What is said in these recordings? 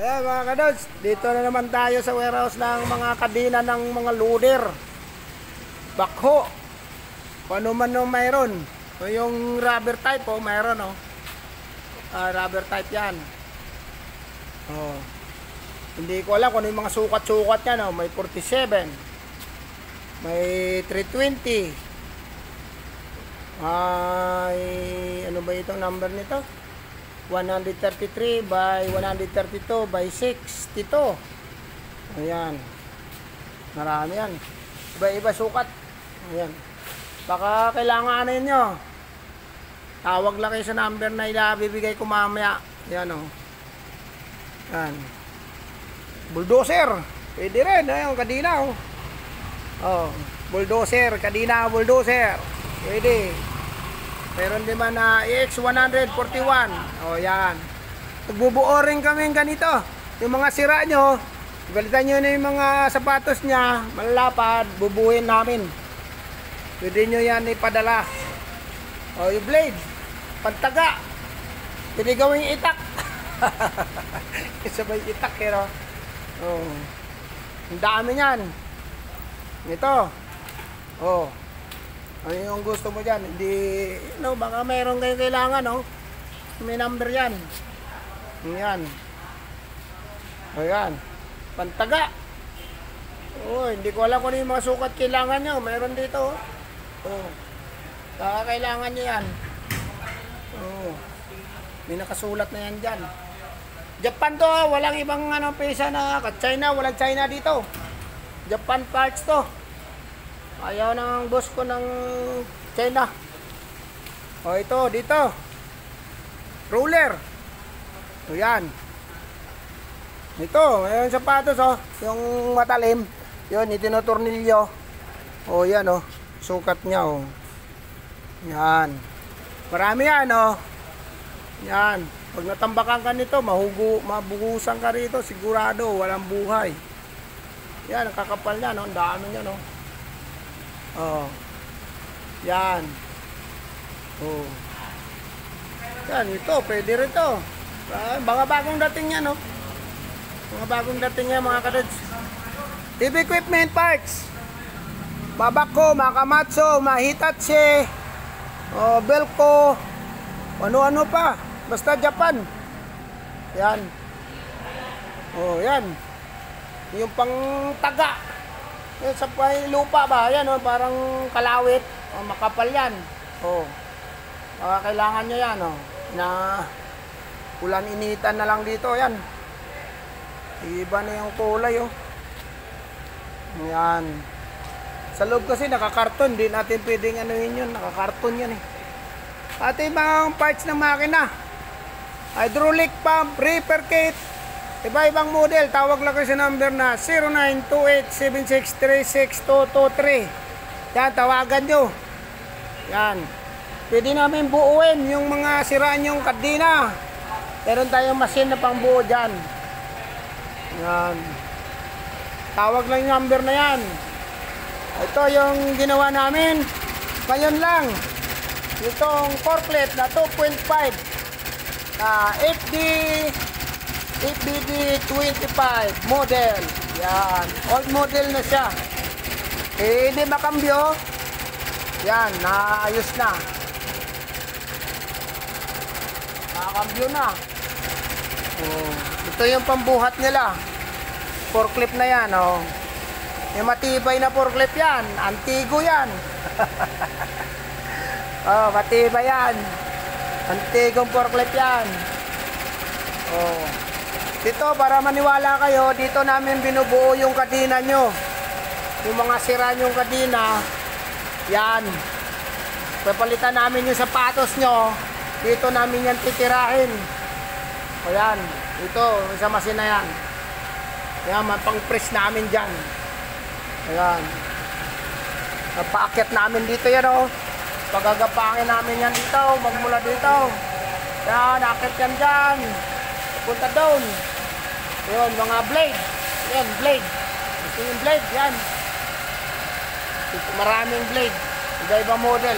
Ayan mga kadods, dito na naman tayo sa warehouse ng mga kadina ng mga loader, bakho, kung ano man nung mayroon. O yung rubber type mayroon rubber type yan. Hindi ko alam kung ano yung mga sukat-sukat yan. May 47, may 320, ay ano ba itong number nito? 133 by 132 by 62. Ayan. Marami yan. Iba-iba sukat. Ayan. Baka kailangan ninyo. Tawag lang kayo sa number na ibibigay ko mamaya. Ayan Ayan. Bulldozer. Pwede rin. Ayan, kadina bulldozer. Kadina, bulldozer. Pwede. Meron din man na EX141. Yan. Nagbubuo rin kami ganito. Yung mga sira nyo, balitan nyo na yung mga sapatos nya, malalapad, bubuhin namin. Pwede nyo yan ipadala. Yung blade, pantaga. Pwede gawing itak. Sabay itak ang dami nyan. Ito. Ano yung gusto mo dyan? Hindi, baka mayroon kayong kailangan, may number yan. Yan. Ayan. Pantaga. Hindi ko alam kung ano yung mga sukat kailangan nyo. Mayroon dito, Baka kailangan nyo yan. May nakasulat na yan dyan. Japan to, walang ibang pesa na China, walang China dito. Japan parts to. Ayaw ng boss ko ng China. Ito, dito. Roller. Yan. Ito, yung sapatos yung matalim. Yun, itinutornilyo. Yan sukat niya Yan. Marami yan Yan. Pag natambakan ka nito, mabuhusan ka rito, sigurado, walang buhay. Yan, nakakapal niya ang dami niya Yan. Yan, ito, pwede rin ito. Mga bagong dating yan, Mga bagong dating yan, mga kadods. TV equipment parts. Babako, Makamatsu, Hitachi, Belco, ano-ano pa. Basta Japan. Yan. Yan. Yung pang taga. Yan sa lupa ba? Yan parang kalawit. Makapal yan. Kailangan nyo yan na ulan initan na lang dito. Yan. Iba na yung kulay Yan. Sa loob kasi nakakarton. Hindi natin pwedeng yun. Nakakarton yan At yung mga parts ng makina. Hydraulic pump, repair kit. Iba-ibang model, tawag lang kayo sa number na 0928-763-6223. Yan, tawagan nyo. Yan. Pwede namin buuin yung mga siraan yung kadina. Meron tayong machine na pang buo dyan. Yan. Tawag lang yung number na yan. Ito yung ginawa namin. Ngayon lang. Itong forklift na 2.5 FBD25 model. Yan. Old model na siya. Hindi makambyo. Yan. Naayos na. Nakakambyo na. Ito yung pambuhat nila. Forklift na yan. Yung matibay na forklift yan. Antigo yan. Matibay yan. Antigong forklift yan. Dito, para maniwala kayo, dito namin binubuo yung kadina nyo. Yung mga sira nyong kadina, yan. Papalitan namin yung sapatos nyo. Dito namin yan titirahin. Yan. Ito, sa machine na yan. Yan, pang-press namin dyan. Ayan. Napaakit namin dito yan Pagagapangin namin yan dito. Magmula dito. Yan, akit yan dyan. Punta down. Yun, mga blade. Yan, blade. Gusto yung blade, yan. Maraming blade. Iba-iba model.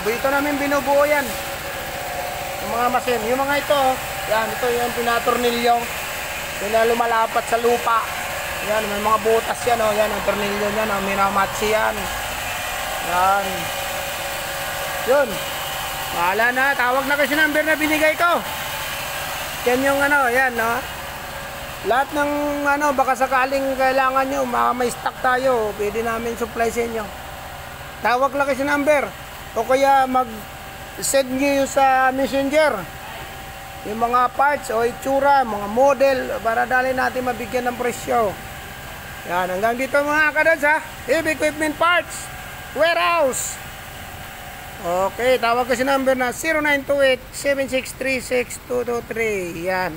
Dito namin binubuo yan. Yung mga machine. Yung mga ito, Yan, ito yung pinatornilyo. Yung na lumalapat sa lupa. Yan, may mga butas yan, oh. Yan, ang tornilyo yan, oh. Minamatsi yan. Yan. Yun. Bahala na. Tawag na kasi number na binigay ko. Yan yung ano, yan, no? Lahat ng ano, baka sakaling kailangan nyo, may stock tayo, pwede namin supply sa inyo. Tawag lang kasi number. O kaya mag-send nyo sa messenger. Yung mga parts o itsura, mga model, para dali natin mabigyan ng presyo. Yan, hanggang dito mga kadods ha. Heavy equipment parts, warehouse. Okay, tawag kasi number na 0928-763-6223. Yan.